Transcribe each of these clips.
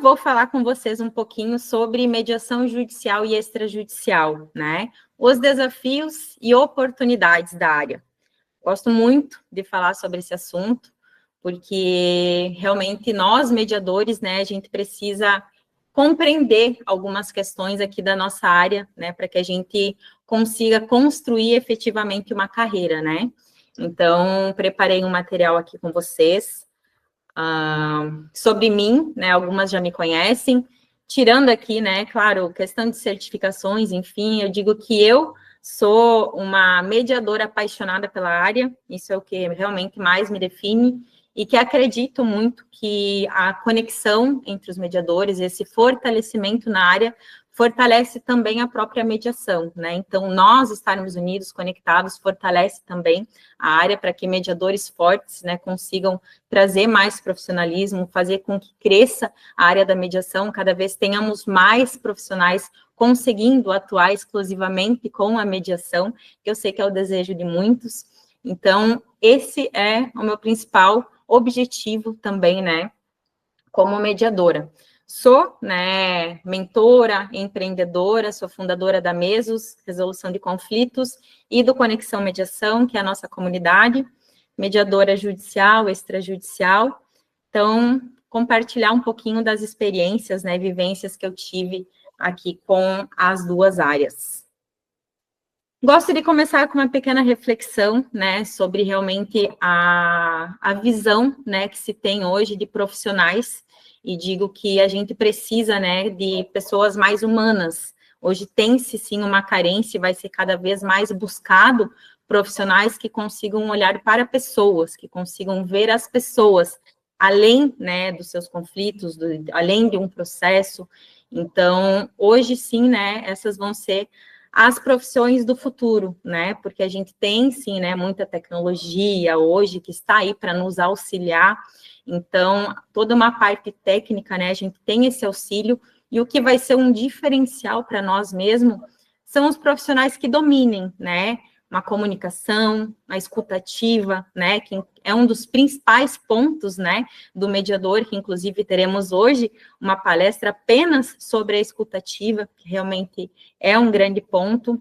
vou falar com vocês um pouquinho sobre mediação judicial e extrajudicial, né? Os desafios e oportunidades da área. Gosto muito de falar sobre esse assunto, porque realmente nós, mediadores, né, a gente precisa compreender algumas questões aqui da nossa área, né, para que a gente consiga construir efetivamente uma carreira, né? Então, preparei um material aqui com vocês sobre mim, né, algumas já me conhecem, tirando aqui, né, claro, questão de certificações, enfim, eu digo que eu sou uma mediadora apaixonada pela área, isso é o que realmente mais me define, e que acredito muito que a conexão entre os mediadores, esse fortalecimento na área, fortalece também a própria mediação, né? Então, nós estarmos unidos, conectados, fortalece também a área para que mediadores fortes, né, consigam trazer mais profissionalismo, fazer com que cresça a área da mediação, cada vez tenhamos mais profissionais conseguindo atuar exclusivamente com a mediação, que eu sei que é o desejo de muitos. Então, esse é o meu principal objetivo também, né, como mediadora. Sou, né, mentora, empreendedora, sou fundadora da Mesos, Resolução de Conflitos, e do Conexão Mediação, que é a nossa comunidade, mediadora judicial, extrajudicial. Então, compartilhar um pouquinho das experiências, né, vivências que eu tive aqui com as duas áreas. Gosto de começar com uma pequena reflexão, né, sobre realmente a visão, né, que se tem hoje de profissionais, e digo que a gente precisa, né, de pessoas mais humanas. Hoje tem-se, sim, uma carência, vai ser cada vez mais buscado profissionais que consigam olhar para pessoas, que consigam ver as pessoas, além, né, dos seus conflitos, além de um processo. Então, hoje, sim, né, essas vão ser as profissões do futuro, né? Porque a gente tem, sim, né, muita tecnologia hoje que está aí para nos auxiliar. Então, toda uma parte técnica, né, a gente tem esse auxílio, e o que vai ser um diferencial para nós mesmos são os profissionais que dominem, né, uma comunicação, a escutativa, né, que é um dos principais pontos, né, do mediador, que inclusive teremos hoje uma palestra apenas sobre a escutativa, que realmente é um grande ponto,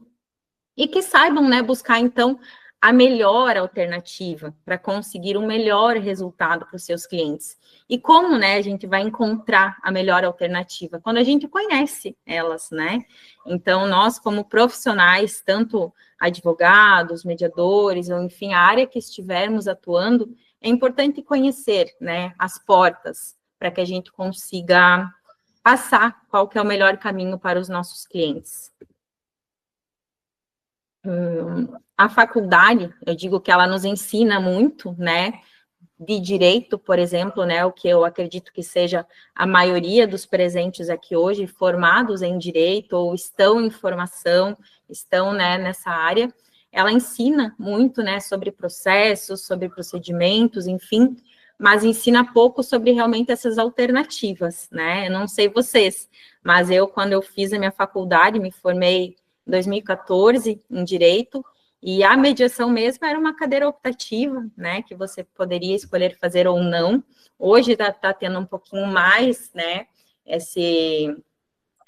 e que saibam, né, buscar, então, a melhor alternativa para conseguir um melhor resultado para os seus clientes. E como, né, a gente vai encontrar a melhor alternativa? Quando a gente conhece elas, né? Então, nós, como profissionais, tanto advogados, mediadores, ou enfim, a área que estivermos atuando, é importante conhecer, né, as portas para que a gente consiga passar qual que é o melhor caminho para os nossos clientes. A faculdade, eu digo que ela nos ensina muito, né, de direito, por exemplo, né, o que eu acredito que seja a maioria dos presentes aqui hoje, formados em direito, ou estão em formação, estão, né, nessa área, ela ensina muito, né, sobre processos, sobre procedimentos, enfim, mas ensina pouco sobre realmente essas alternativas, né, eu não sei vocês, mas eu, quando eu fiz a minha faculdade, me formei em 2014, em Direito, e a mediação mesmo era uma cadeira optativa, né, que você poderia escolher fazer ou não. Hoje está tendo um pouquinho mais, né,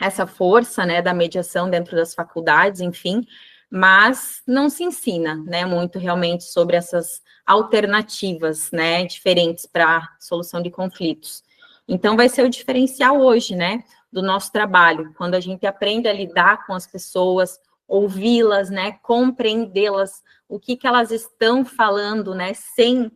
essa força, né, da mediação dentro das faculdades, enfim, mas não se ensina, né, muito realmente sobre essas alternativas, né, diferentes para solução de conflitos. Então, vai ser o diferencial hoje, né, do nosso trabalho, quando a gente aprende a lidar com as pessoas, ouvi-las, né, compreendê-las, o que elas estão falando, né, sem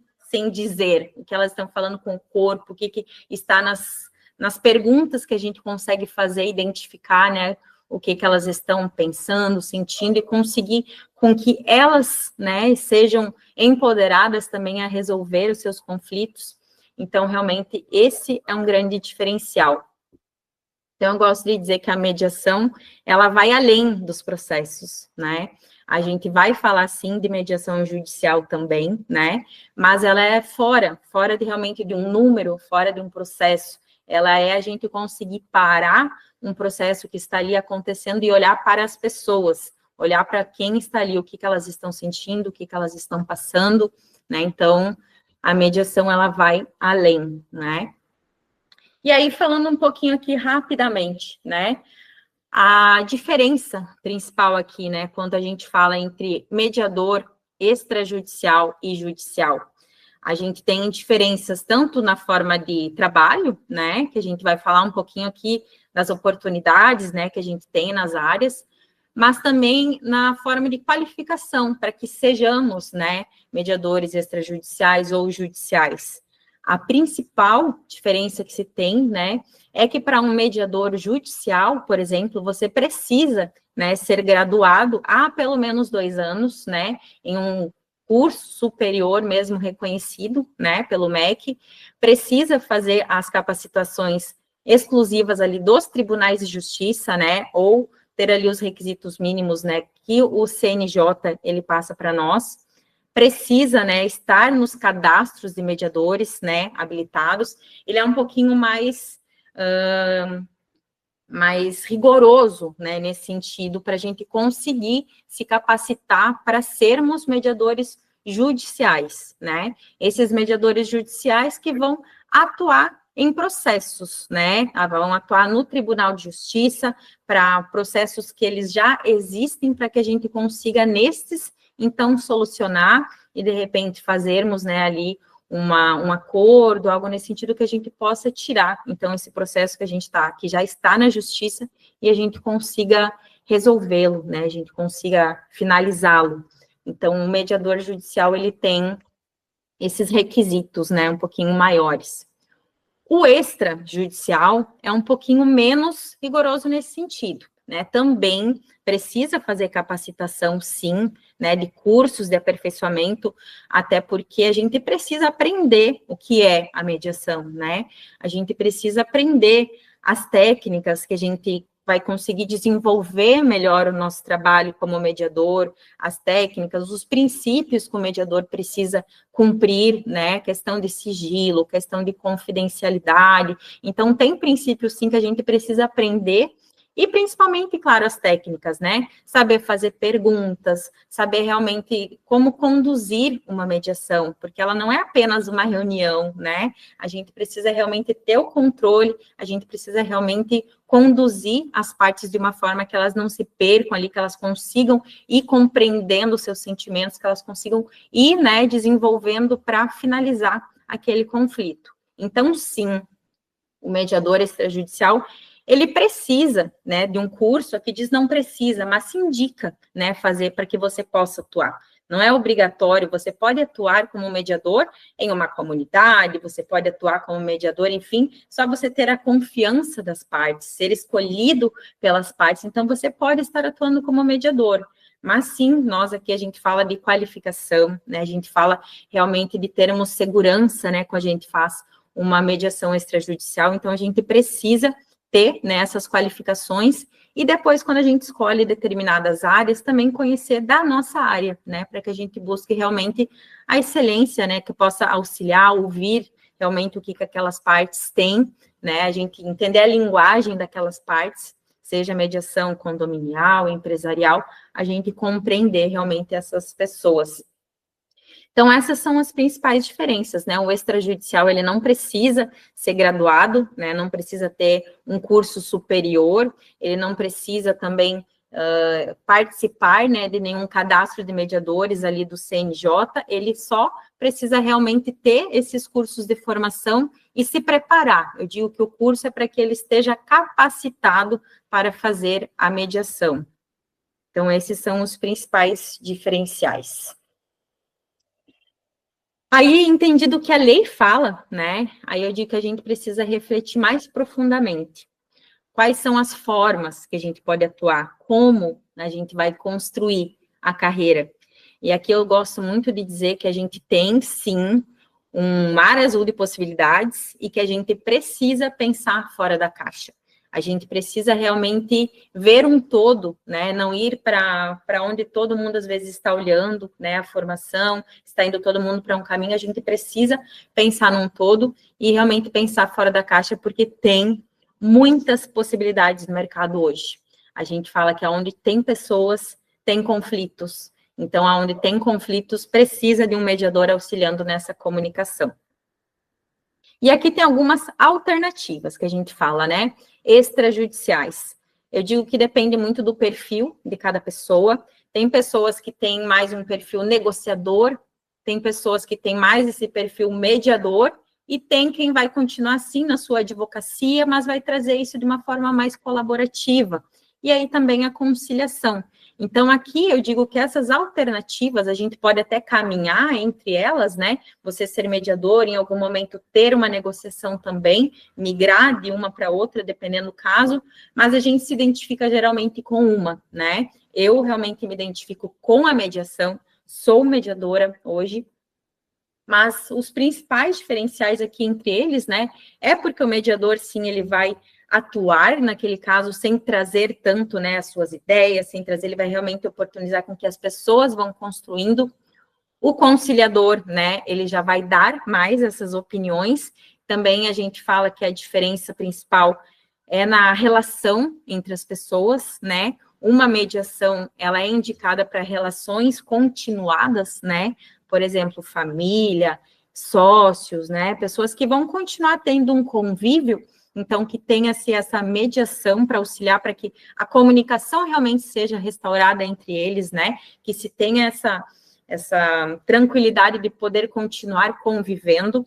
dizer, o que elas estão falando com o corpo, o que está nas perguntas que a gente consegue fazer, identificar, né, o que elas estão pensando, sentindo, e conseguir com que elas, né, sejam empoderadas também a resolver os seus conflitos. Então, realmente, esse é um grande diferencial. Então, eu gosto de dizer que a mediação, ela vai além dos processos, né? A gente vai falar, sim, de mediação judicial também, né? Mas ela é fora de realmente de um número, fora de um processo. Ela é a gente conseguir parar um processo que está ali acontecendo e olhar para as pessoas, olhar para quem está ali, o que elas estão sentindo, o que elas estão passando, né? Então, a mediação, ela vai além, né? E aí, falando um pouquinho aqui rapidamente, né? A diferença principal aqui, né, quando a gente fala entre mediador extrajudicial e judicial, a gente tem diferenças tanto na forma de trabalho, né, que a gente vai falar um pouquinho aqui das oportunidades, né, que a gente tem nas áreas, mas também na forma de qualificação, para que sejamos, né, mediadores extrajudiciais ou judiciais. A principal diferença que se tem, né, é que para um mediador judicial, por exemplo, você precisa, né, ser graduado há pelo menos 2 anos, né, em um curso superior mesmo reconhecido, né, pelo MEC, precisa fazer as capacitações exclusivas ali dos tribunais de justiça, né, ou ter ali os requisitos mínimos, né, que o CNJ, ele passa para nós, precisa, né, estar nos cadastros de mediadores, né, habilitados, ele é um pouquinho mais rigoroso, né, nesse sentido, para a gente conseguir se capacitar para sermos mediadores judiciais, né? Esses mediadores judiciais que vão atuar em processos, né? Vão atuar no Tribunal de Justiça para processos que eles já existem para que a gente consiga nesses, então, solucionar e, de repente, fazermos, né, ali um acordo, algo nesse sentido que a gente possa tirar, então, esse processo que a gente está, que já está na justiça, e a gente consiga resolvê-lo, né, a gente consiga finalizá-lo. Então, o mediador judicial, ele tem esses requisitos, né, um pouquinho maiores. O extrajudicial é um pouquinho menos rigoroso nesse sentido, né, também precisa fazer capacitação, sim, né, de cursos de aperfeiçoamento, até porque a gente precisa aprender o que é a mediação, né, a gente precisa aprender as técnicas que a gente vai conseguir desenvolver melhor o nosso trabalho como mediador, as técnicas, os princípios que o mediador precisa cumprir, né, questão de sigilo, questão de confidencialidade, então tem princípios sim que a gente precisa aprender, e principalmente, claro, as técnicas, né? Saber fazer perguntas, saber realmente como conduzir uma mediação, porque ela não é apenas uma reunião, né? A gente precisa realmente ter o controle, a gente precisa realmente conduzir as partes de uma forma que elas não se percam ali, que elas consigam ir compreendendo os seus sentimentos, que elas consigam ir, né, desenvolvendo para finalizar aquele conflito. Então, sim, o mediador extrajudicial, ele precisa, né, de um curso, aqui diz não precisa, mas se indica, né, fazer para que você possa atuar. Não é obrigatório, você pode atuar como mediador em uma comunidade, você pode atuar como mediador, enfim, só você ter a confiança das partes, ser escolhido pelas partes, então você pode estar atuando como mediador. Mas sim, nós aqui a gente fala de qualificação, né, a gente fala realmente de termos segurança, né, quando a gente faz uma mediação extrajudicial, então a gente precisa ter, né, essas qualificações, e depois, quando a gente escolhe determinadas áreas, também conhecer da nossa área, né, para que a gente busque realmente a excelência, né, que possa auxiliar, ouvir realmente o que aquelas partes têm, né, a gente entender a linguagem daquelas partes, seja mediação condominial, empresarial, a gente compreender realmente essas pessoas. Então, essas são as principais diferenças, né? O extrajudicial, ele não precisa ser graduado, né? Não precisa ter um curso superior, ele não precisa também participar, né, de nenhum cadastro de mediadores ali do CNJ, ele só precisa realmente ter esses cursos de formação e se preparar. Eu digo que o curso é para que ele esteja capacitado para fazer a mediação. Então, esses são os principais diferenciais. Aí, entendido o que a lei fala, né, aí eu digo que a gente precisa refletir mais profundamente. Quais são as formas que a gente pode atuar? Como a gente vai construir a carreira? E aqui eu gosto muito de dizer que a gente tem, sim, um mar azul de possibilidades e que a gente precisa pensar fora da caixa. A gente precisa realmente ver um todo, né? Não ir para onde todo mundo às vezes está olhando, né? A formação, está indo todo mundo para um caminho, a gente precisa pensar num todo e realmente pensar fora da caixa, porque tem muitas possibilidades no mercado hoje. A gente fala que onde tem pessoas, tem conflitos. Então, onde tem conflitos, precisa de um mediador auxiliando nessa comunicação. E aqui tem algumas alternativas que a gente fala, né? Extrajudiciais. Eu digo que depende muito do perfil de cada pessoa. Tem pessoas que têm mais um perfil negociador, tem pessoas que têm mais esse perfil mediador, e tem quem vai continuar assim na sua advocacia, mas vai trazer isso de uma forma mais colaborativa. E aí também a conciliação. Então, aqui eu digo que essas alternativas, a gente pode até caminhar entre elas, né? Você ser mediador, em algum momento ter uma negociação também, migrar de uma para outra, dependendo do caso, mas a gente se identifica geralmente com uma, né? Eu realmente me identifico com a mediação, sou mediadora hoje, mas os principais diferenciais aqui entre eles, né, é porque o mediador, sim, ele vai atuar naquele caso sem trazer tanto, né, as suas ideias, sem trazer, ele vai realmente oportunizar com que as pessoas vão construindo. O conciliador, né, ele já vai dar mais essas opiniões. Também a gente fala que a diferença principal é na relação entre as pessoas, né? Uma mediação, ela é indicada para relações continuadas, né? Por exemplo, família, sócios, né? Pessoas que vão continuar tendo um convívio, então que tenha-se essa mediação para auxiliar para que a comunicação realmente seja restaurada entre eles, né? Que se tenha essa tranquilidade de poder continuar convivendo.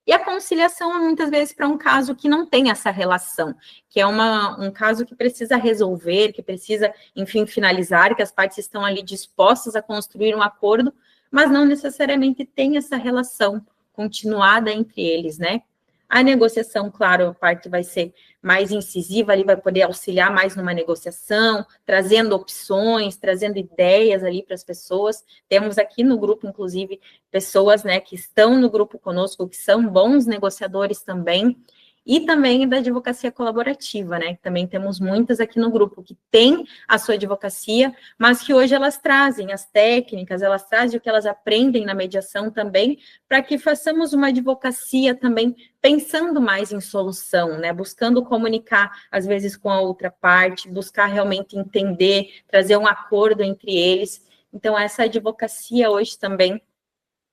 E a conciliação é muitas vezes para um caso que não tem essa relação, que é um caso que precisa resolver, que precisa, enfim, finalizar, que as partes estão ali dispostas a construir um acordo, mas não necessariamente tem essa relação continuada entre eles, né? A negociação, claro, a parte vai ser mais incisiva, ali vai poder auxiliar mais numa negociação, trazendo opções, trazendo ideias ali para as pessoas. Temos aqui no grupo, inclusive, pessoas, né, que estão no grupo conosco, que são bons negociadores também, e também da advocacia colaborativa, né, também temos muitas aqui no grupo que têm a sua advocacia, mas que hoje elas trazem as técnicas, elas trazem o que elas aprendem na mediação também, para que façamos uma advocacia também pensando mais em solução, né, buscando comunicar, às vezes, com a outra parte, buscar realmente entender, trazer um acordo entre eles. Então, essa advocacia hoje também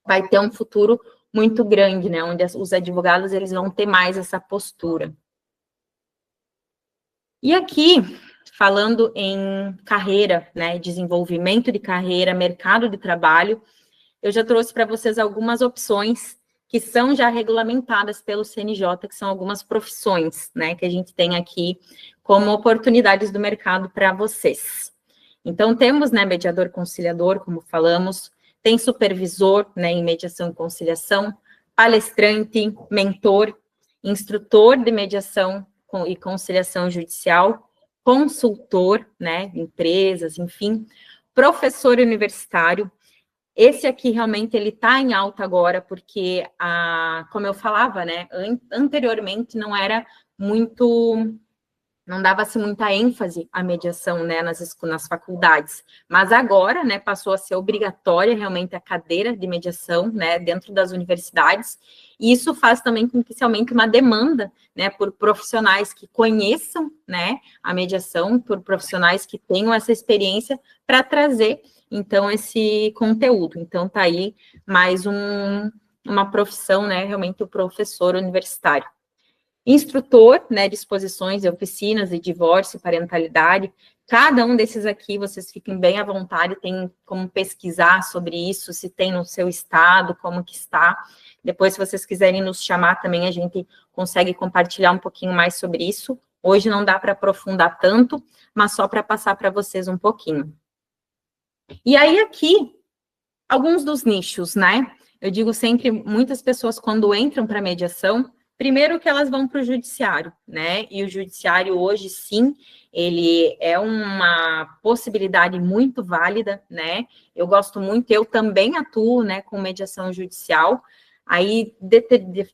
vai ter um futuro muito grande, né, onde os advogados, eles vão ter mais essa postura. E aqui, falando em carreira, né, desenvolvimento de carreira, mercado de trabalho, eu já trouxe para vocês algumas opções que são já regulamentadas pelo CNJ, que são algumas profissões, né, que a gente tem aqui como oportunidades do mercado para vocês. Então, temos, né, mediador conciliador, como falamos, tem supervisor, né, em mediação e conciliação, palestrante, mentor, instrutor de mediação e conciliação judicial, consultor, né, empresas, enfim, professor universitário. Esse aqui realmente ele está em alta agora, porque, como eu falava, né, anteriormente não era muito, não dava-se muita ênfase à mediação, né, nas faculdades, mas agora, né, passou a ser obrigatória realmente a cadeira de mediação, né, dentro das universidades, e isso faz também com que se aumente uma demanda, né, por profissionais que conheçam, né, a mediação, por profissionais que tenham essa experiência para trazer, então, esse conteúdo. Então, tá aí mais uma profissão, né, realmente o professor universitário. Instrutor, né, de exposições e oficinas de divórcio e parentalidade. Cada um desses aqui, vocês fiquem bem à vontade, tem como pesquisar sobre isso, se tem no seu estado, como que está. Depois, se vocês quiserem nos chamar também, a gente consegue compartilhar um pouquinho mais sobre isso. Hoje não dá para aprofundar tanto, mas só para passar para vocês um pouquinho. E aí, aqui, alguns dos nichos, né? Eu digo sempre, muitas pessoas, quando entram para mediação, primeiro que elas vão para o judiciário, né? E o judiciário hoje, sim, ele é uma possibilidade muito válida, né? Eu gosto muito, eu também atuo, né, com mediação judicial. Aí,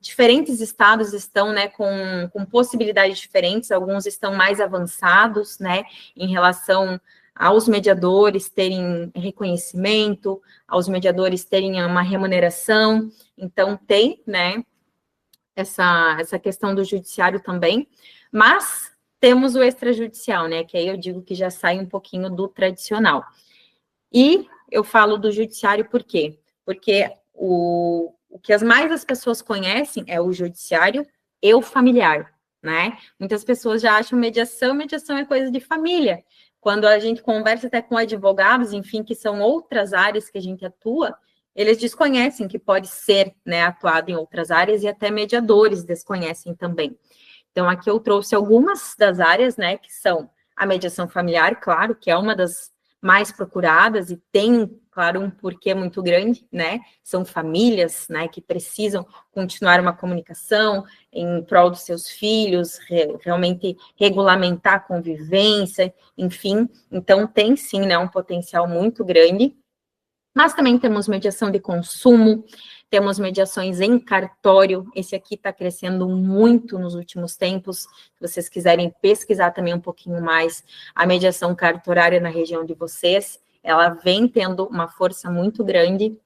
diferentes estados estão, né, com possibilidades diferentes, alguns estão mais avançados, né, em relação aos mediadores terem reconhecimento, aos mediadores terem uma remuneração. Então, tem, né, essa questão do judiciário também, mas temos o extrajudicial, né, que aí eu digo que já sai um pouquinho do tradicional. E eu falo do judiciário por quê? Porque o o que as pessoas conhecem é o judiciário e o familiar, né? Muitas pessoas já acham mediação é coisa de família. Quando a gente conversa até com advogados, enfim, que são outras áreas que a gente atua, eles desconhecem que pode ser, né, atuado em outras áreas e até mediadores desconhecem também. Então, aqui eu trouxe algumas das áreas, né, que são a mediação familiar, claro, que é uma das mais procuradas e tem, claro, um porquê muito grande, né, são famílias, né, que precisam continuar uma comunicação em prol dos seus filhos, realmente regulamentar a convivência, enfim, então tem sim, né, um potencial muito grande. Mas também temos mediação de consumo, temos mediações em cartório, esse aqui está crescendo muito nos últimos tempos, se vocês quiserem pesquisar também um pouquinho mais, a mediação cartorária na região de vocês, ela vem tendo uma força muito grande.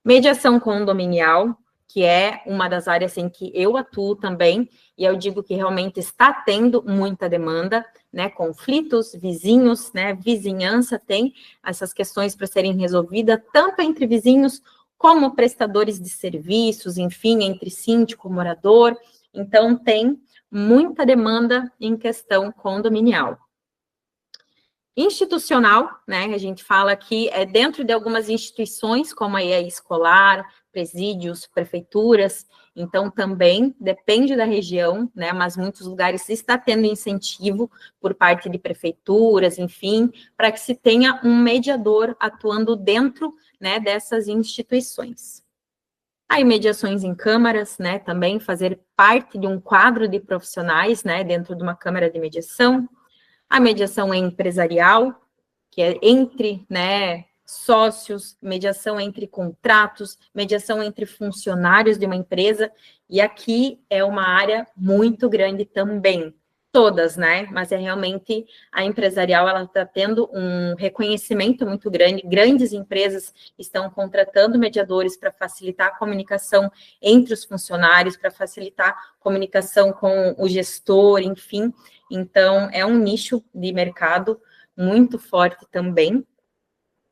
Mediação condominial, que é uma das áreas em que eu atuo também, e eu digo que realmente está tendo muita demanda, né, conflitos, vizinhos, né, vizinhança tem essas questões para serem resolvidas, tanto entre vizinhos, como prestadores de serviços, enfim, entre síndico, morador, então tem muita demanda em questão condominial. Institucional, né, a gente fala que é dentro de algumas instituições, como a EA escolar, presídios, prefeituras, então também depende da região, né, mas muitos lugares está tendo incentivo por parte de prefeituras, enfim, para que se tenha um mediador atuando dentro, né, dessas instituições. Aí, mediações em câmaras, né, também fazer parte de um quadro de profissionais, né, dentro de uma câmara de mediação. A mediação empresarial, que é entre, né, sócios, mediação entre contratos, mediação entre funcionários de uma empresa, e aqui é uma área muito grande também, todas, né, mas é realmente a empresarial, ela está tendo um reconhecimento muito grande, grandes empresas estão contratando mediadores para facilitar a comunicação entre os funcionários, para facilitar a comunicação com o gestor, enfim, então é um nicho de mercado muito forte também.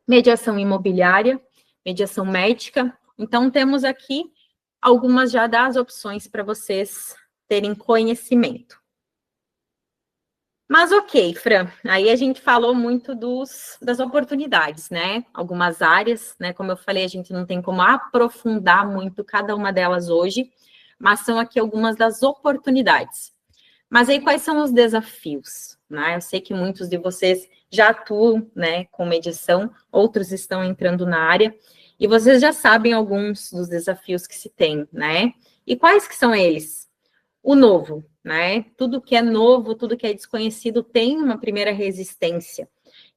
Mediação imobiliária, mediação médica. Então, temos aqui algumas já das opções para vocês terem conhecimento. Mas ok, Fran, aí a gente falou muito das oportunidades, né? Algumas áreas, né? Como eu falei, a gente não tem como aprofundar muito cada uma delas hoje, mas são aqui algumas das oportunidades. Mas aí, quais são os desafios? Né? Eu sei que muitos de vocês já atuam, né, com mediação, outros estão entrando na área, e vocês já sabem alguns dos desafios que se tem, né? E quais que são eles? O novo, né? Tudo que é novo, tudo que é desconhecido tem uma primeira resistência.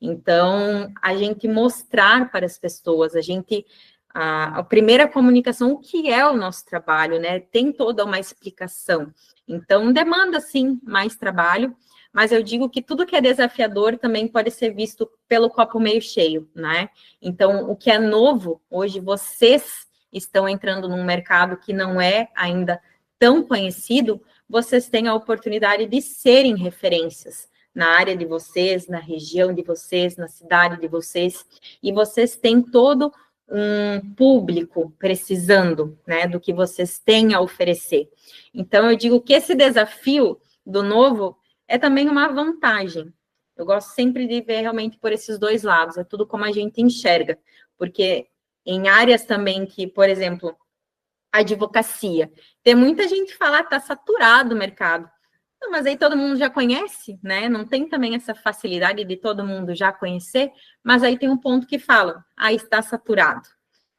Então, a gente mostrar para as pessoas, a primeira comunicação, o que é o nosso trabalho, né? Tem toda uma explicação. Então, demanda, sim, mais trabalho, mas eu digo que tudo que é desafiador também pode ser visto pelo copo meio cheio, né? Então, o que é novo, hoje vocês estão entrando num mercado que não é ainda tão conhecido, vocês têm a oportunidade de serem referências na área de vocês, na região de vocês, na cidade de vocês, e vocês têm todo um público precisando, né, do que vocês têm a oferecer. Então, eu digo que esse desafio do novo é também uma vantagem. Eu gosto sempre de ver realmente por esses dois lados, é tudo como a gente enxerga, porque em áreas também que, por exemplo, advocacia, tem muita gente que fala, está saturado o mercado. Não, mas aí todo mundo já conhece, né? Não tem também essa facilidade de todo mundo já conhecer, mas aí tem um ponto que fala, está saturado.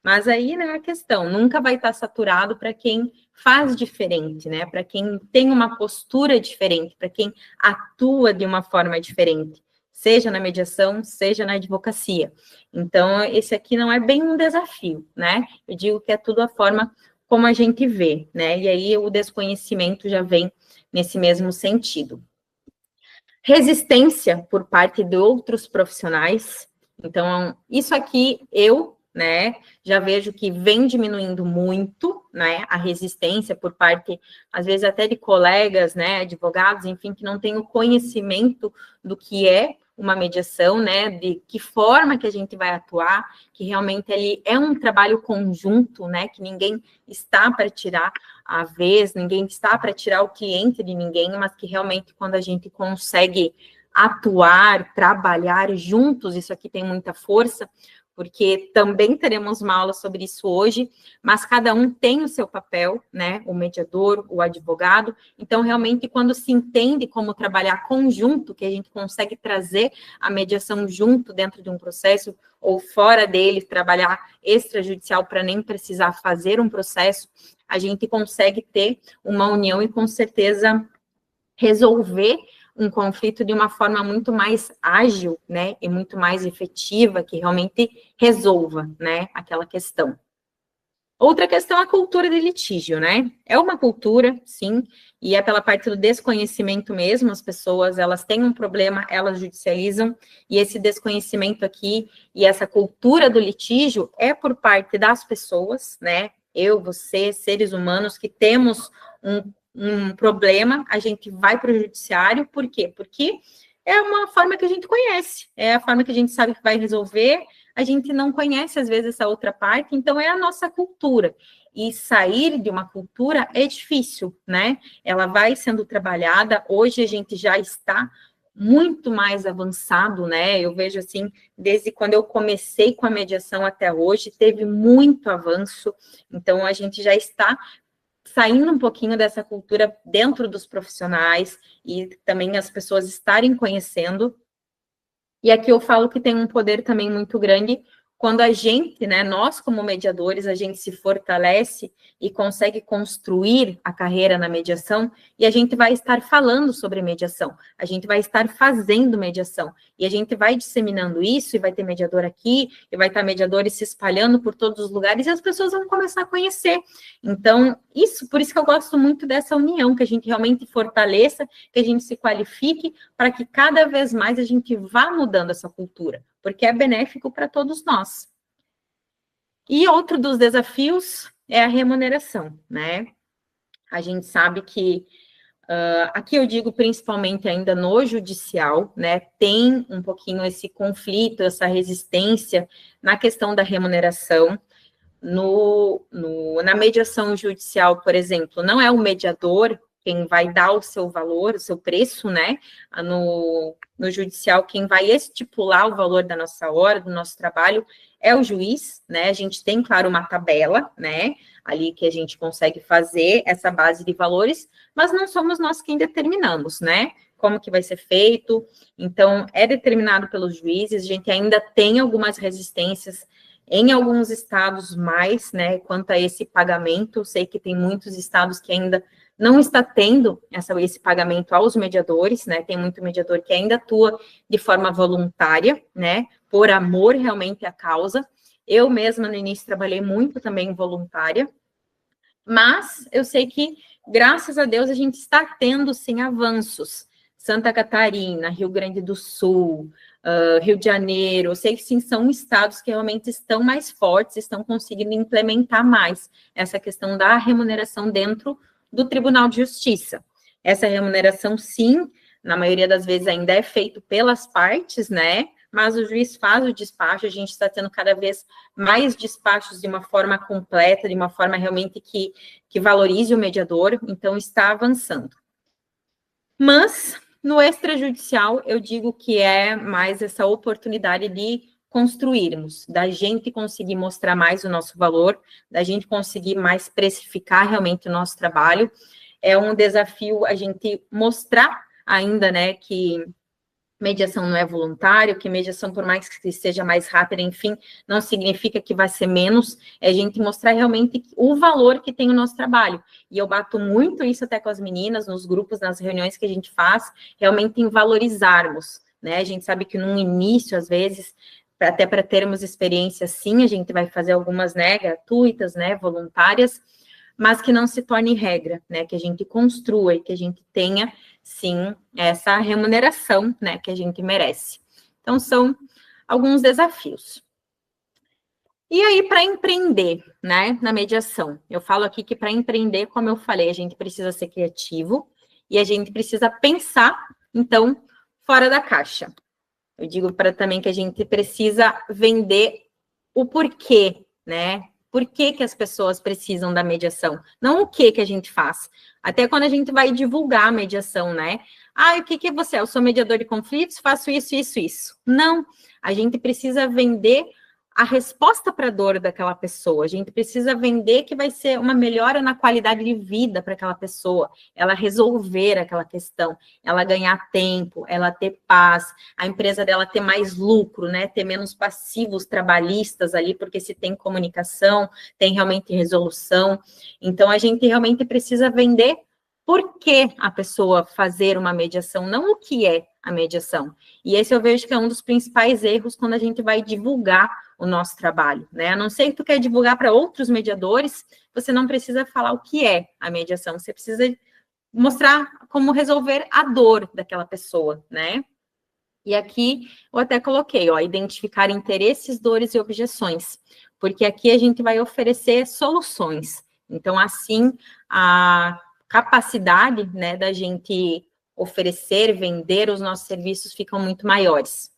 Mas aí, né, a questão, nunca vai estar saturado para quem faz diferente, né? Para quem tem uma postura diferente, para quem atua de uma forma diferente, seja na mediação, seja na advocacia. Então, esse aqui não é bem um desafio, né? Eu digo que é tudo a forma como a gente vê, né? E aí o desconhecimento já vem nesse mesmo sentido. Resistência por parte de outros profissionais. Então, isso aqui né, já vejo que vem diminuindo muito, né, a resistência por parte, às vezes até de colegas, né, advogados, enfim, que não têm o conhecimento do que é uma mediação, né, de que forma que a gente vai atuar, que realmente ele é um trabalho conjunto, né, que ninguém está para tirar a vez, ninguém está para tirar o cliente de ninguém, mas que realmente quando a gente consegue atuar, trabalhar juntos, isso aqui tem muita força, porque também teremos uma aula sobre isso hoje, mas cada um tem o seu papel, né, o mediador, o advogado, então realmente quando se entende como trabalhar conjunto, que a gente consegue trazer a mediação junto dentro de um processo, ou fora dele, trabalhar extrajudicial para nem precisar fazer um processo, a gente consegue ter uma união e com certeza resolver um conflito de uma forma muito mais ágil, né, e muito mais efetiva, que realmente resolva, né, aquela questão. Outra questão é a cultura de litígio, né? É uma cultura, sim, e é pela parte do desconhecimento mesmo, as pessoas, elas têm um problema, elas judicializam, e esse desconhecimento aqui, e essa cultura do litígio é por parte das pessoas, né? Eu, você, seres humanos que temos um problema, a gente vai para o judiciário, por quê? Porque é uma forma que a gente conhece, é a forma que a gente sabe que vai resolver, a gente não conhece, às vezes, essa outra parte, então é a nossa cultura. E sair de uma cultura é difícil, né? Ela vai sendo trabalhada, hoje a gente já está muito mais avançado, né? Eu vejo assim, desde quando eu comecei com a mediação até hoje, teve muito avanço, então a gente já está saindo um pouquinho dessa cultura dentro dos profissionais e também as pessoas estarem conhecendo. E aqui eu falo que tem um poder também muito grande quando a gente, né, nós como mediadores, a gente se fortalece e consegue construir a carreira na mediação, e a gente vai estar falando sobre mediação, a gente vai estar fazendo mediação, e a gente vai disseminando isso, e vai ter mediador aqui, e vai estar mediadores se espalhando por todos os lugares, e as pessoas vão começar a conhecer. Então, por isso que eu gosto muito dessa união, que a gente realmente fortaleça, que a gente se qualifique, para que cada vez mais a gente vá mudando essa cultura, porque é benéfico para todos nós. E outro dos desafios é a remuneração, né? A gente sabe que, aqui eu digo principalmente ainda no judicial, né? Tem um pouquinho esse conflito, essa resistência na questão da remuneração. Na mediação judicial, por exemplo, não é o mediador quem vai dar o seu valor, o seu preço, né? No judicial, quem vai estipular o valor da nossa hora, do nosso trabalho, é o juiz, né? A gente tem, claro, uma tabela, né? Ali que a gente consegue fazer essa base de valores, mas não somos nós quem determinamos, né? Como que vai ser feito. Então, é determinado pelos juízes, a gente ainda tem algumas resistências em alguns estados mais, né, quanto a esse pagamento. Eu sei que tem muitos estados que ainda não está tendo esse pagamento aos mediadores, né, tem muito mediador que ainda atua de forma voluntária, né, por amor realmente à causa. Eu mesma, no início, trabalhei muito também voluntária, mas eu sei que, graças a Deus, a gente está tendo, sim, avanços. Santa Catarina, Rio Grande do Sul, Rio de Janeiro, eu sei que sim, são estados que realmente estão mais fortes, estão conseguindo implementar mais essa questão da remuneração dentro do Tribunal de Justiça. Essa remuneração, sim, na maioria das vezes ainda é feito pelas partes, né? Mas o juiz faz o despacho, a gente está tendo cada vez mais despachos de uma forma completa, de uma forma realmente que valorize o mediador, então está avançando. Mas, no extrajudicial, eu digo que é mais essa oportunidade de construirmos, da gente conseguir mostrar mais o nosso valor, da gente conseguir mais precificar realmente o nosso trabalho. É um desafio a gente mostrar ainda, né, que mediação não é voluntário, que mediação, por mais que seja mais rápida, enfim, não significa que vai ser menos, é a gente mostrar realmente o valor que tem o nosso trabalho. E eu bato muito isso até com as meninas, nos grupos, nas reuniões que a gente faz, realmente em valorizarmos, né? A gente sabe que no início, às vezes, até para termos experiência, sim, a gente vai fazer algumas, né, gratuitas, né, voluntárias, mas que não se torne regra, né, que a gente construa e que a gente tenha, sim, essa remuneração, né, que a gente merece. Então, são alguns desafios. E aí, para empreender, né, na mediação, eu falo aqui que para empreender, como eu falei, a gente precisa ser criativo e a gente precisa pensar, então, fora da caixa. Eu digo para também que a gente precisa vender o porquê, né? Por que que as pessoas precisam da mediação? Não o que a gente faz. Até quando a gente vai divulgar a mediação, né? Ah, o que você é? Eu sou mediador de conflitos, faço isso, isso, isso. Não, a gente precisa vender a resposta para a dor daquela pessoa. A gente precisa vender que vai ser uma melhora na qualidade de vida para aquela pessoa, ela resolver aquela questão, ela ganhar tempo, ela ter paz, a empresa dela ter mais lucro, né? Ter menos passivos trabalhistas ali, porque se tem comunicação, tem realmente resolução. Então, a gente realmente precisa vender por que a pessoa fazer uma mediação, não o que é a mediação. E esse eu vejo que é um dos principais erros quando a gente vai divulgar o nosso trabalho, né? A não ser que tu quer divulgar para outros mediadores, você não precisa falar o que é a mediação, você precisa mostrar como resolver a dor daquela pessoa, né? E aqui eu até coloquei, ó, identificar interesses, dores e objeções, porque aqui a gente vai oferecer soluções. Então, assim, a capacidade, né, da gente oferecer, vender os nossos serviços ficam muito maiores.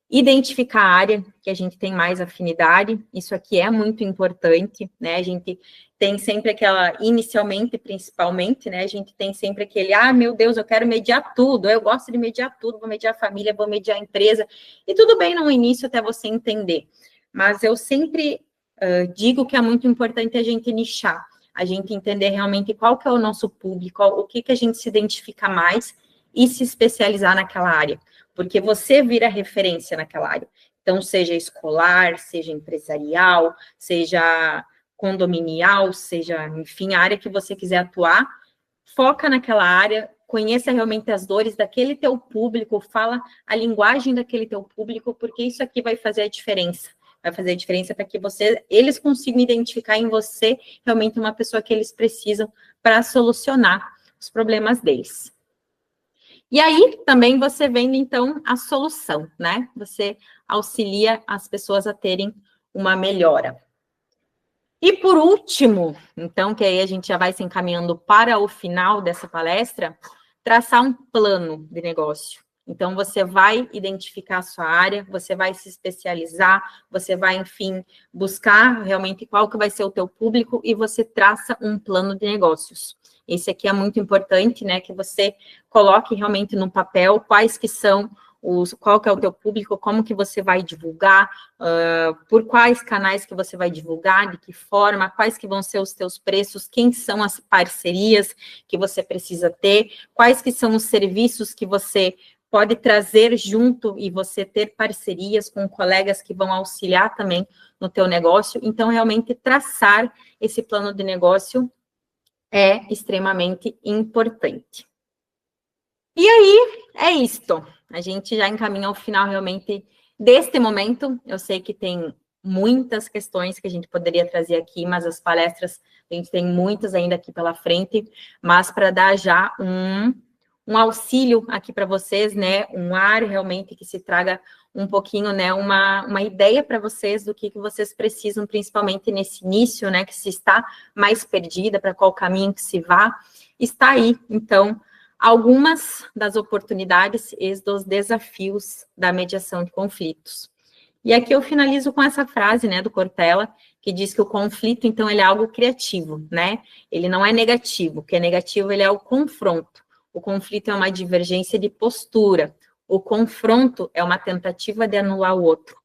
Identificar a área que a gente tem mais afinidade, isso aqui é muito importante, né? A gente tem sempre aquela, inicialmente, principalmente, né? A gente tem sempre aquele, ah, meu Deus, eu quero mediar tudo, eu gosto de mediar tudo, vou mediar a família, vou mediar a empresa, e tudo bem no início até você entender, mas eu sempre digo que é muito importante a gente nichar, a gente entender realmente qual que é o nosso público, o que a gente se identifica mais e se especializar naquela área, porque você vira referência naquela área. Então, seja escolar, seja empresarial, seja condominial, seja, enfim, a área que você quiser atuar, foca naquela área, conheça realmente as dores daquele teu público, fala a linguagem daquele teu público, porque isso aqui vai fazer a diferença. Vai fazer a diferença para que eles consigam identificar em você realmente uma pessoa que eles precisam para solucionar os problemas deles. E aí, também você vende, então, a solução, né? Você auxilia as pessoas a terem uma melhora. E por último, então, que aí a gente já vai se encaminhando para o final dessa palestra, traçar um plano de negócio. Então, você vai identificar a sua área, você vai se especializar, você vai, enfim, buscar realmente qual que vai ser o teu público e você traça um plano de negócios. Esse aqui é muito importante, né, que você coloque realmente no papel quais que são qual que é o teu público, como que você vai divulgar, por quais canais que você vai divulgar, de que forma, quais que vão ser os teus preços, quem são as parcerias que você precisa ter, quais que são os serviços que você pode trazer junto e você ter parcerias com colegas que vão auxiliar também no teu negócio. Então, realmente, traçar esse plano de negócio é extremamente importante. E aí, é isto. A gente já encaminha ao final, realmente, deste momento. Eu sei que tem muitas questões que a gente poderia trazer aqui, mas as palestras, a gente tem muitas ainda aqui pela frente, mas para dar já um auxílio aqui para vocês, né, um ar realmente que se traga um pouquinho, né, uma ideia para vocês do que vocês precisam, principalmente nesse início, né, que se está mais perdida, para qual caminho que se vá, está aí, então, algumas das oportunidades e dos desafios da mediação de conflitos. E aqui eu finalizo com essa frase, né, do Cortella, que diz que o conflito, então, ele é algo criativo, né? Ele não é negativo, o que é negativo, ele é o confronto. O conflito é uma divergência de postura. O confronto é uma tentativa de anular o outro.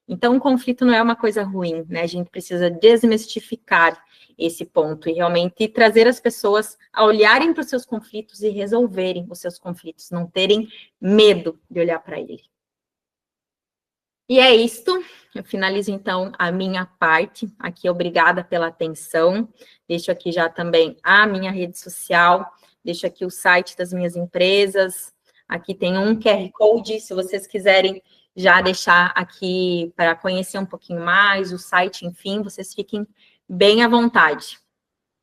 Então, o conflito não é uma coisa ruim, né? A gente precisa desmistificar esse ponto e realmente trazer as pessoas a olharem para os seus conflitos e resolverem os seus conflitos, não terem medo de olhar para ele. E é isto, eu finalizo então a minha parte, aqui obrigada pela atenção, deixo aqui já também a minha rede social, deixo aqui o site das minhas empresas, aqui tem um QR Code, se vocês quiserem já deixar aqui para conhecer um pouquinho mais, o site, enfim, vocês fiquem bem à vontade.